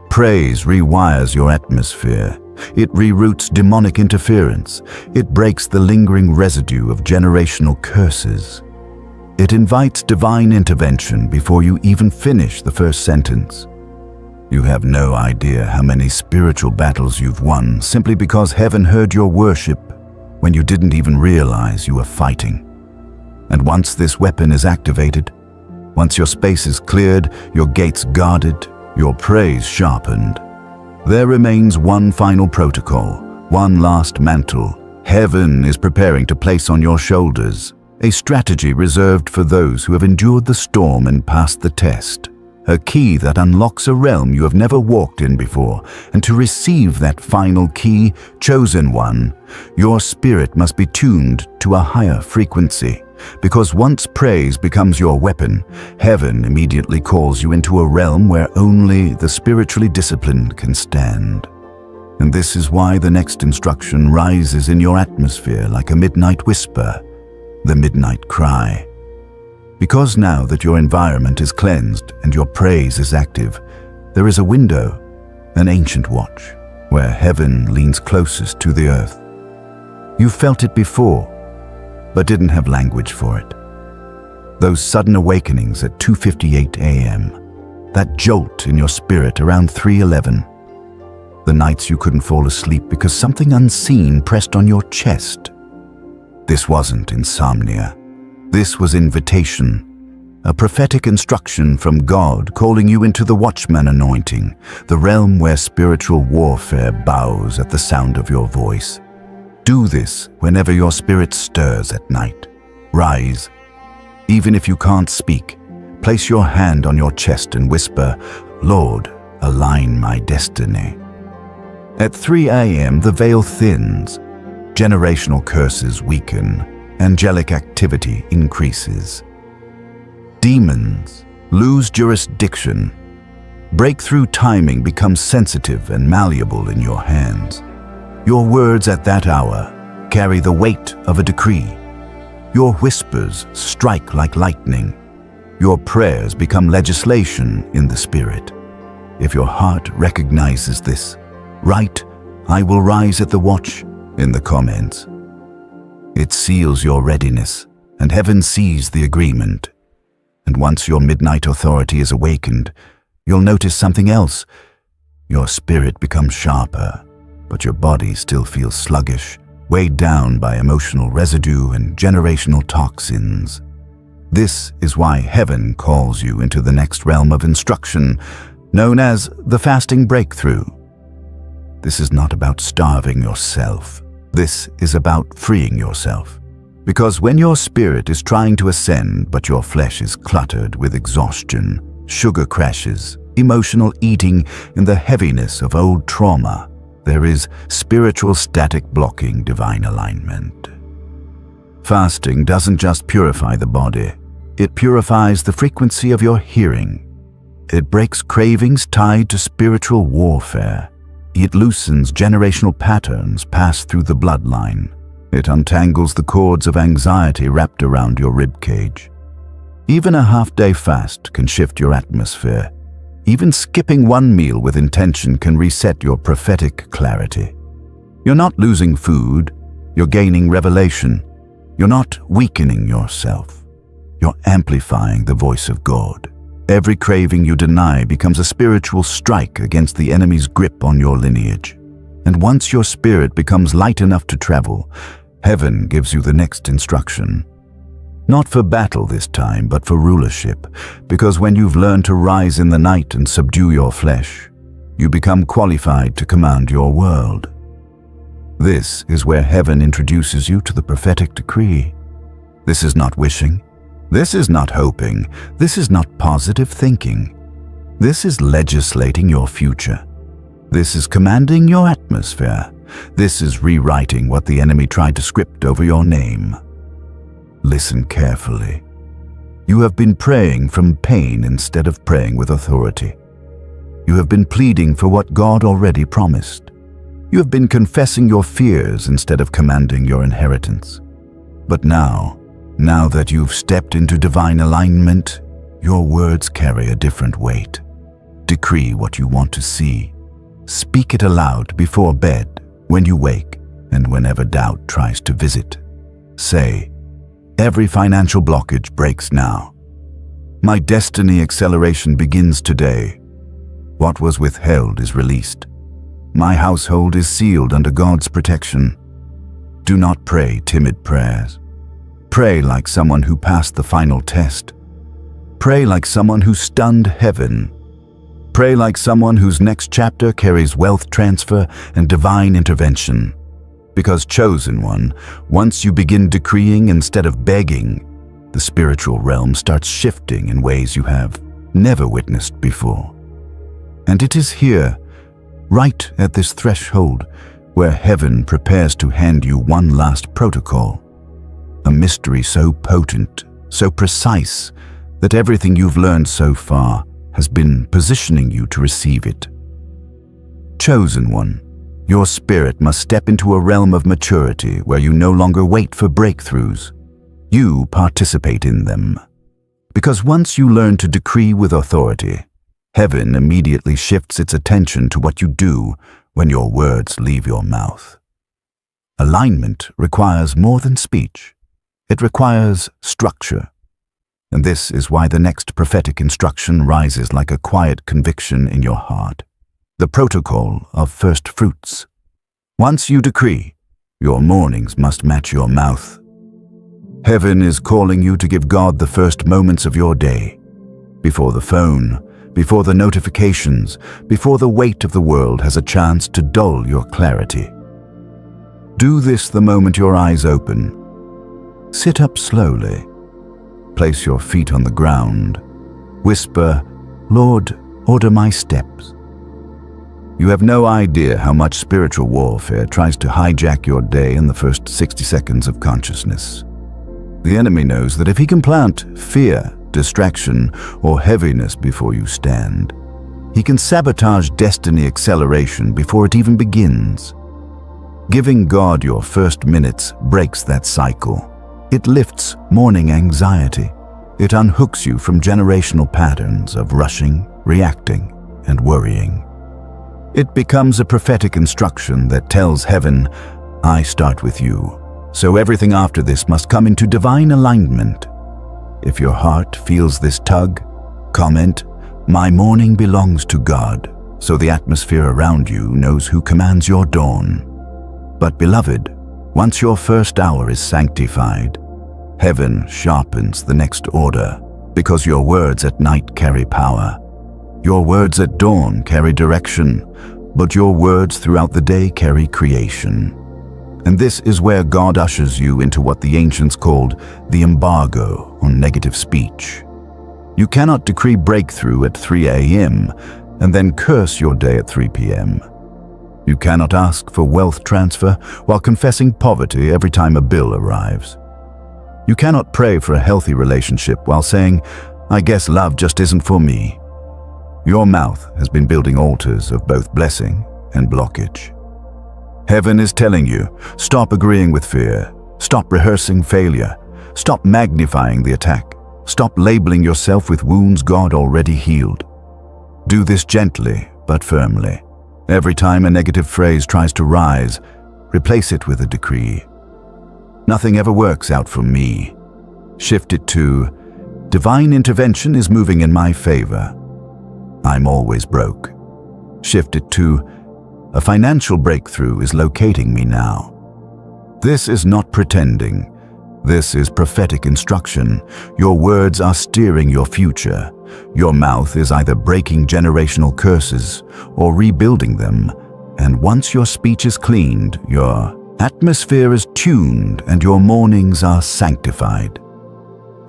Praise rewires your atmosphere. It reroutes demonic interference. It breaks the lingering residue of generational curses. It invites divine intervention before you even finish the first sentence. You have no idea how many spiritual battles you've won simply because heaven heard your worship when you didn't even realize you were fighting. And once this weapon is activated, once your space is cleared, your gates guarded, your praise sharpened, there remains one final protocol, one last mantle. Heaven is preparing to place on your shoulders, a strategy reserved for those who have endured the storm and passed the test. A key that unlocks a realm you have never walked in before, and to receive that final key, chosen one, your spirit must be tuned to a higher frequency. Because once praise becomes your weapon, heaven immediately calls you into a realm where only the spiritually disciplined can stand. And this is why the next instruction rises in your atmosphere like a midnight whisper, the midnight cry. Because now that your environment is cleansed and your praise is active, there is a window, an ancient watch, where heaven leans closest to the earth. You've felt it before, but didn't have language for it. Those sudden awakenings at 2:58 a.m., that jolt in your spirit around 3:11, the nights you couldn't fall asleep because something unseen pressed on your chest. This wasn't insomnia. This was invitation, a prophetic instruction from God calling you into the watchman anointing, the realm where spiritual warfare bows at the sound of your voice. Do this whenever your spirit stirs at night. Rise. Even if you can't speak, place your hand on your chest and whisper, "Lord, align my destiny." At 3 a.m., the veil thins. Generational curses weaken. Angelic activity increases. Demons lose jurisdiction. Breakthrough timing becomes sensitive and malleable in your hands. Your words at that hour carry the weight of a decree. Your whispers strike like lightning. Your prayers become legislation in the spirit. If your heart recognizes this, write, "I will rise at the watch," in the comments. It seals your readiness, and heaven sees the agreement. And once your midnight authority is awakened, you'll notice something else. Your spirit becomes sharper, but your body still feels sluggish, weighed down by emotional residue and generational toxins. This is why heaven calls you into the next realm of instruction, known as the fasting breakthrough. This is not about starving yourself. This is about freeing yourself. Because when your spirit is trying to ascend, but your flesh is cluttered with exhaustion, sugar crashes, emotional eating in the heaviness of old trauma, there is spiritual static blocking divine alignment. Fasting doesn't just purify the body, it purifies the frequency of your hearing. It breaks cravings tied to spiritual warfare. It loosens generational patterns passed through the bloodline. It untangles the cords of anxiety wrapped around your ribcage. Even a half-day fast can shift your atmosphere. Even skipping one meal with intention can reset your prophetic clarity. You're not losing food, you're gaining revelation. You're not weakening yourself. You're amplifying the voice of God. Every craving you deny becomes a spiritual strike against the enemy's grip on your lineage. And once your spirit becomes light enough to travel, heaven gives you the next instruction. Not for battle this time, but for rulership, because when you've learned to rise in the night and subdue your flesh, you become qualified to command your world. This is where heaven introduces you to the prophetic decree. This is not wishing. This is not hoping. This is not positive thinking. This is legislating your future. This is commanding your atmosphere. This is rewriting what the enemy tried to script over your name. Listen carefully. You have been praying from pain instead of praying with authority. You have been pleading for what God already promised. You have been confessing your fears instead of commanding your inheritance. But now that you've stepped into divine alignment, your words carry a different weight. Decree what you want to see. Speak it aloud before bed, when you wake, and whenever doubt tries to visit. Say, Every financial blockage breaks now. My destiny acceleration begins today. What was withheld is released. My household is sealed under God's protection. Do not pray timid prayers. Pray like someone who passed the final test. Pray like someone who stunned heaven. Pray like someone whose next chapter carries wealth transfer and divine intervention. Because, chosen one, once you begin decreeing instead of begging, the spiritual realm starts shifting in ways you have never witnessed before. And it is here, right at this threshold, where heaven prepares to hand you one last protocol. A mystery so potent, so precise, that everything you've learned so far has been positioning you to receive it. Chosen one, your spirit must step into a realm of maturity where you no longer wait for breakthroughs. You participate in them. Because once you learn to decree with authority, heaven immediately shifts its attention to what you do when your words leave your mouth. Alignment requires more than speech. It requires structure. And this is why the next prophetic instruction rises like a quiet conviction in your heart. The protocol of first fruits. Once you decree, your mornings must match your mouth. Heaven is calling you to give God the first moments of your day. Before the phone, before the notifications, before the weight of the world has a chance to dull your clarity. Do this the moment your eyes open. Sit up slowly. Place your feet on the ground. Whisper, "Lord, order my steps." You have no idea how much spiritual warfare tries to hijack your day in the first 60 seconds of consciousness. The enemy knows that if he can plant fear, distraction, or heaviness before you stand, he can sabotage destiny acceleration before it even begins. Giving God your first minutes breaks that cycle. It lifts morning anxiety. It unhooks you from generational patterns of rushing, reacting, and worrying. It becomes a prophetic instruction that tells heaven, "I start with you, so everything after this must come into divine alignment." If your heart feels this tug, comment, "My morning belongs to God," so the atmosphere around you knows who commands your dawn. But beloved, once your first hour is sanctified, heaven sharpens the next order, because your words at night carry power. Your words at dawn carry direction, but your words throughout the day carry creation. And this is where God ushers you into what the ancients called the embargo on negative speech. You cannot decree breakthrough at 3 a.m. and then curse your day at 3 p.m. You cannot ask for wealth transfer while confessing poverty every time a bill arrives. You cannot pray for a healthy relationship while saying, "I guess love just isn't for me." Your mouth has been building altars of both blessing and blockage. Heaven is telling you, stop agreeing with fear, stop rehearsing failure, stop magnifying the attack, stop labeling yourself with wounds God already healed. Do this gently but firmly. Every time a negative phrase tries to rise, replace it with a decree. Nothing ever works out for me. Shift it to, divine intervention is moving in my favor. I'm always broke. Shift it to, a financial breakthrough is locating me now. This is not pretending. This is prophetic instruction. Your words are steering your future. Your mouth is either breaking generational curses or rebuilding them. And once your speech is cleaned, your atmosphere is tuned and your mornings are sanctified.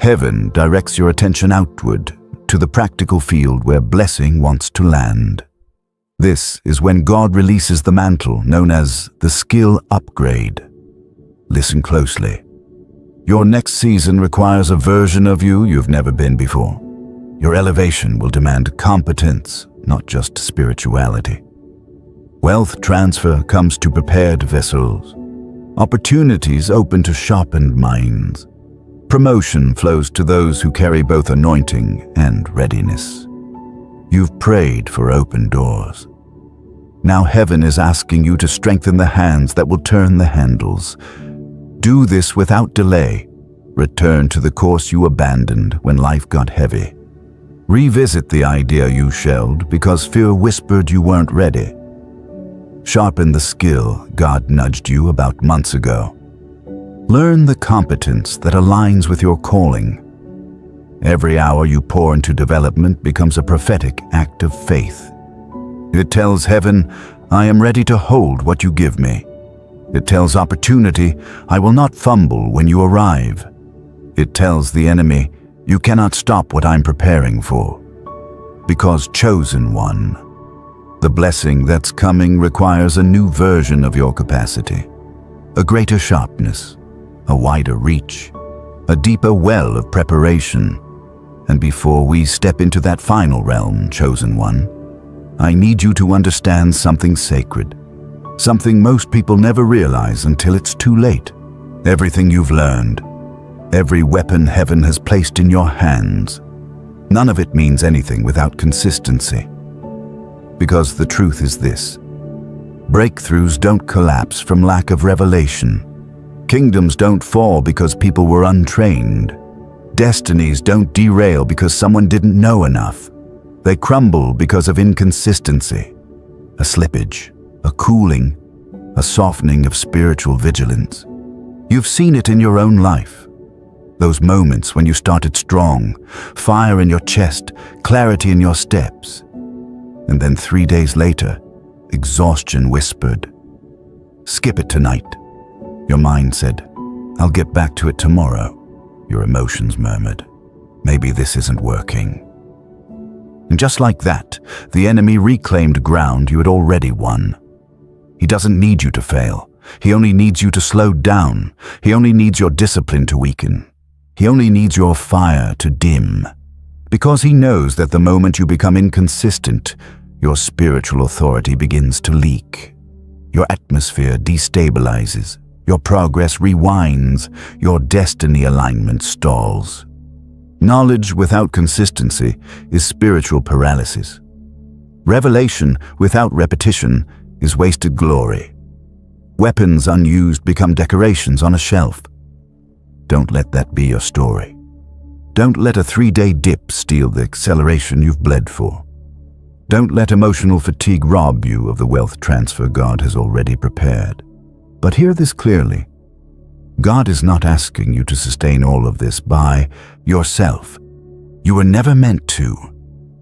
Heaven directs your attention outward to the practical field where blessing wants to land. This is when God releases the mantle known as the skill upgrade. Listen closely. Your next season requires a version of you you've never been before. Your elevation will demand competence, not just spirituality. Wealth transfer comes to prepared vessels. Opportunities open to sharpened minds. Promotion flows to those who carry both anointing and readiness. You've prayed for open doors. Now heaven is asking you to strengthen the hands that will turn the handles. Do this without delay. Return to the course you abandoned when life got heavy. Revisit the idea you shelved because fear whispered you weren't ready. Sharpen the skill God nudged you about months ago. Learn the competence that aligns with your calling. Every hour you pour into development becomes a prophetic act of faith. It tells heaven, I am ready to hold what you give me. It tells opportunity, I will not fumble when you arrive. It tells the enemy, you cannot stop what I'm preparing for. Because chosen one, the blessing that's coming requires a new version of your capacity, a greater sharpness, a wider reach, a deeper well of preparation. And before we step into that final realm, chosen one, I need you to understand something sacred, something most people never realize until it's too late. Everything you've learned, every weapon heaven has placed in your hands, none of it means anything without consistency. Because the truth is this: breakthroughs don't collapse from lack of revelation. Kingdoms don't fall because people were untrained. Destinies don't derail because someone didn't know enough. They crumble because of inconsistency, a slippage, a cooling, a softening of spiritual vigilance. You've seen it in your own life. Those moments when you started strong, fire in your chest, clarity in your steps. And then 3 days later, exhaustion whispered, skip it tonight. Your mind said, I'll get back to it tomorrow. Your emotions murmured, maybe this isn't working. And just like that, the enemy reclaimed ground you had already won. He doesn't need you to fail. He only needs you to slow down. He only needs your discipline to weaken. He only needs your fire to dim. Because he knows that the moment you become inconsistent, your spiritual authority begins to leak. Your atmosphere destabilizes. Your progress rewinds. Your destiny alignment stalls. Knowledge without consistency is spiritual paralysis. Revelation without repetition is wasted glory. Weapons unused become decorations on a shelf. Don't let that be your story. Don't let a 3-day dip steal the acceleration you've bled for. Don't let emotional fatigue rob you of the wealth transfer God has already prepared. But hear this clearly. God is not asking you to sustain all of this by yourself. You were never meant to.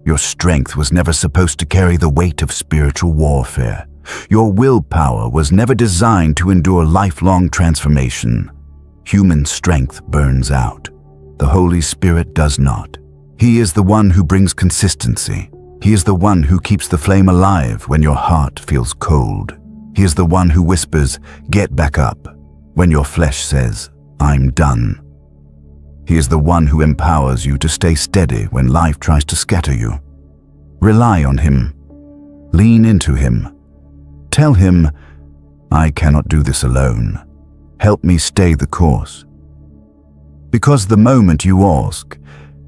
Your strength was never supposed to carry the weight of spiritual warfare. Your willpower was never designed to endure lifelong transformation. Human strength burns out. The Holy Spirit does not. He is the one who brings consistency. He is the one who keeps the flame alive when your heart feels cold. He is the one who whispers, get back up, when your flesh says, I'm done. He is the one who empowers you to stay steady when life tries to scatter you. Rely on him. Lean into him. Tell him, I cannot do this alone. Help me stay the course. Because the moment you ask,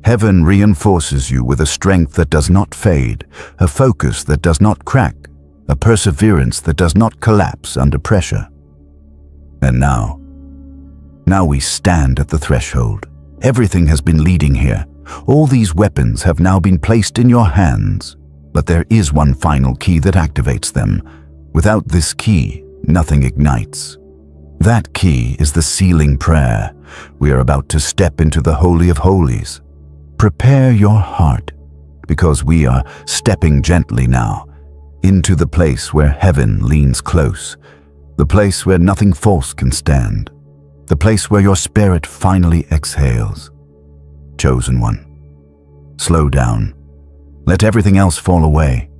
heaven reinforces you with a strength that does not fade, a focus that does not crack, a perseverance that does not collapse under pressure. And now we stand at the threshold. Everything has been leading here. All these weapons have now been placed in your hands. But there is one final key that activates them. Without this key, nothing ignites. That key is the sealing prayer. We are about to step into the Holy of Holies. Prepare your heart, because we are stepping gently now into the place where heaven leans close, the place where nothing false can stand, the place where your spirit finally exhales. Chosen one, slow down. Let everything else fall away.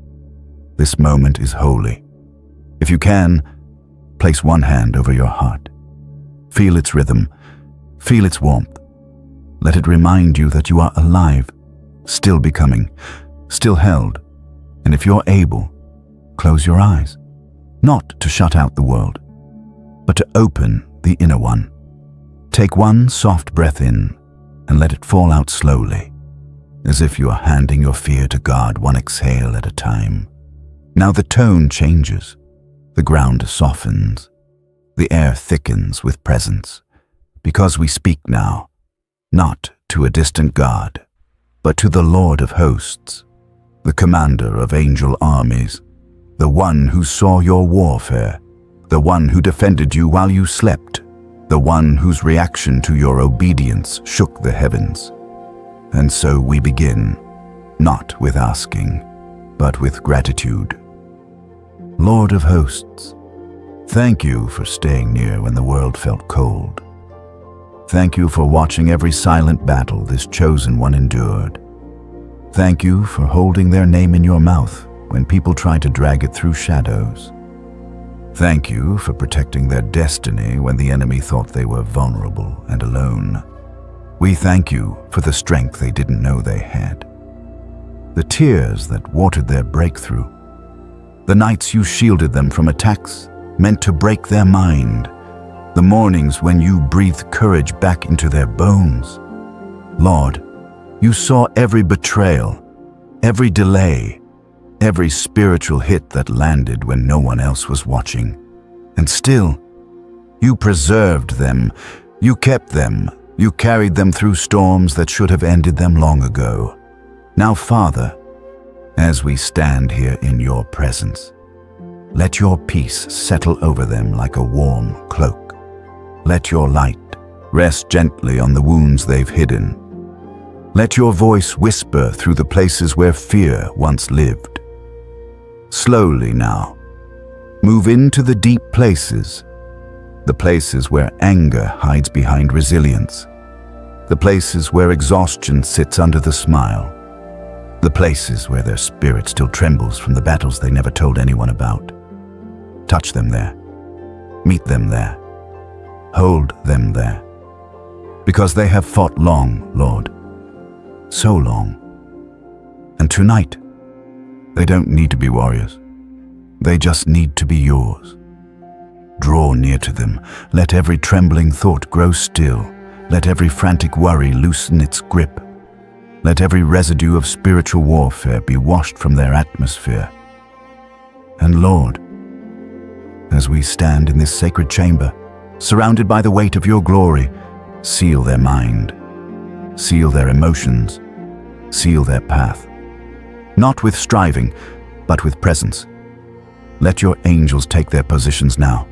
This moment is holy. If you can, place one hand over your heart. Feel its rhythm. Feel its warmth. Let it remind you that you are alive, still becoming, still held. And if you're able, close your eyes. Not to shut out the world, but to open the inner one. Take one soft breath in and let it fall out slowly, as if you are handing your fear to God one exhale at a time. Now the tone changes. The ground softens. The air thickens with presence. Because we speak now, not to a distant God, but to the Lord of hosts, the commander of angel armies, the one who saw your warfare, the one who defended you while you slept, the one whose reaction to your obedience shook the heavens. And so we begin, not with asking, but with gratitude. Lord of hosts, thank you for staying near when the world felt cold. Thank you for watching every silent battle this chosen one endured. Thank you for holding their name in your mouth when people tried to drag it through shadows. Thank you for protecting their destiny when the enemy thought they were vulnerable and alone. We thank you for the strength they didn't know they had, the tears that watered their breakthrough, the nights you shielded them from attacks meant to break their mind, the mornings when you breathed courage back into their bones. Lord, you saw every betrayal, every delay, every spiritual hit that landed when no one else was watching. And still, you preserved them, you kept them, you carried them through storms that should have ended them long ago. Now, Father, as we stand here in your presence, let your peace settle over them like a warm cloak. Let your light rest gently on the wounds they've hidden. Let your voice whisper through the places where fear once lived. Slowly now, move into the deep places, the places where anger hides behind resilience, the places where exhaustion sits under the smile, the places where their spirit still trembles from the battles they never told anyone about. Touch them there, meet them there, hold them there, because they have fought long, Lord, so long. And tonight, they don't need to be warriors. They just need to be yours. Draw near to them. Let every trembling thought grow still. Let every frantic worry loosen its grip. Let every residue of spiritual warfare be washed from their atmosphere. And Lord, as we stand in this sacred chamber, surrounded by the weight of your glory, seal their mind, seal their emotions, seal their path. Not with striving, but with presence. Let your angels take their positions now,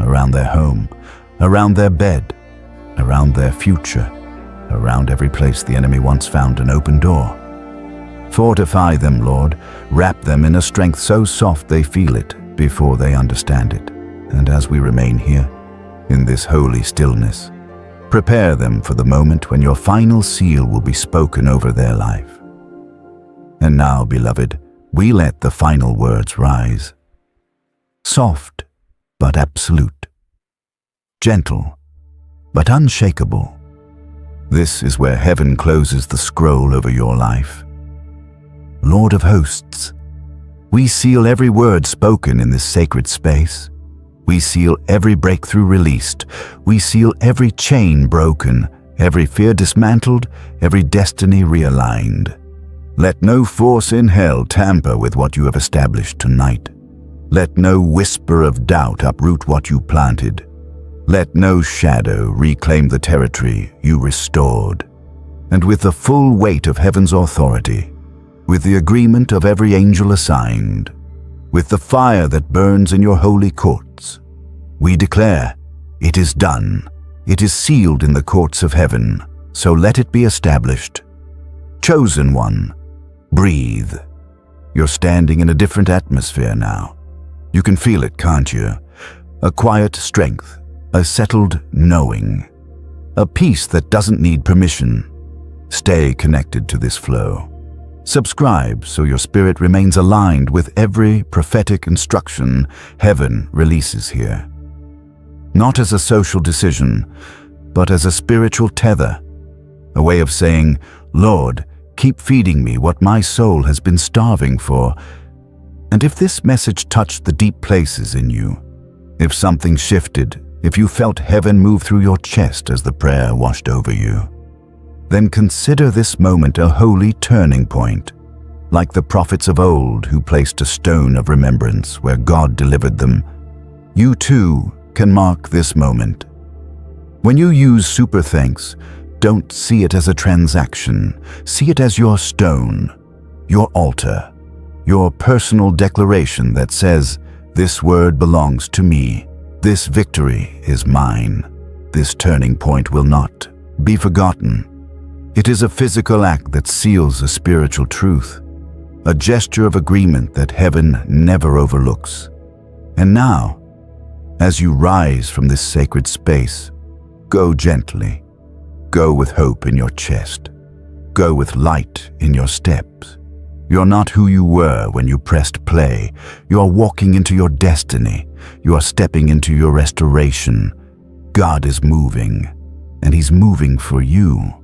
around their home, around their bed, around their future, around every place the enemy once found an open door. Fortify them, Lord, wrap them in a strength so soft they feel it before they understand it. And as we remain here, in this holy stillness, prepare them for the moment when your final seal will be spoken over their life. And now, beloved, we let the final words rise. Soft, but absolute. Gentle, but unshakable. This is where heaven closes the scroll over your life. Lord of hosts, we seal every word spoken in this sacred space. We seal every breakthrough released. We seal every chain broken, every fear dismantled, every destiny realigned. Let no force in hell tamper with what you have established tonight. Let no whisper of doubt uproot what you planted. Let no shadow reclaim the territory you restored. And with the full weight of heaven's authority, with the agreement of every angel assigned, with the fire that burns in your holy courts, we declare, it is done. It is sealed in the courts of heaven, so let it be established. Chosen one, breathe. You're standing in a different atmosphere now. You can feel it, can't you? A quiet strength, a settled knowing, a peace that doesn't need permission. Stay connected to this flow. Subscribe so your spirit remains aligned with every prophetic instruction heaven releases here. Not as a social decision, but as a spiritual tether, a way of saying, Lord, keep feeding me what my soul has been starving for. And if this message touched the deep places in you, if something shifted, if you felt heaven move through your chest as the prayer washed over you, then consider this moment a holy turning point, like the prophets of old who placed a stone of remembrance where God delivered them. You too can mark this moment. When you use super thanks, Don't see it as a transaction. See it as your stone, your altar, your personal declaration that says, "This word belongs to me. This victory is mine. This turning point will not be forgotten." It is a physical act that seals a spiritual truth, a gesture of agreement that heaven never overlooks. And now, as you rise from this sacred space, go gently. Go with hope in your chest. Go with light in your steps. You're not who you were when you pressed play. You are walking into your destiny. You are stepping into your restoration. God is moving, and He's moving for you.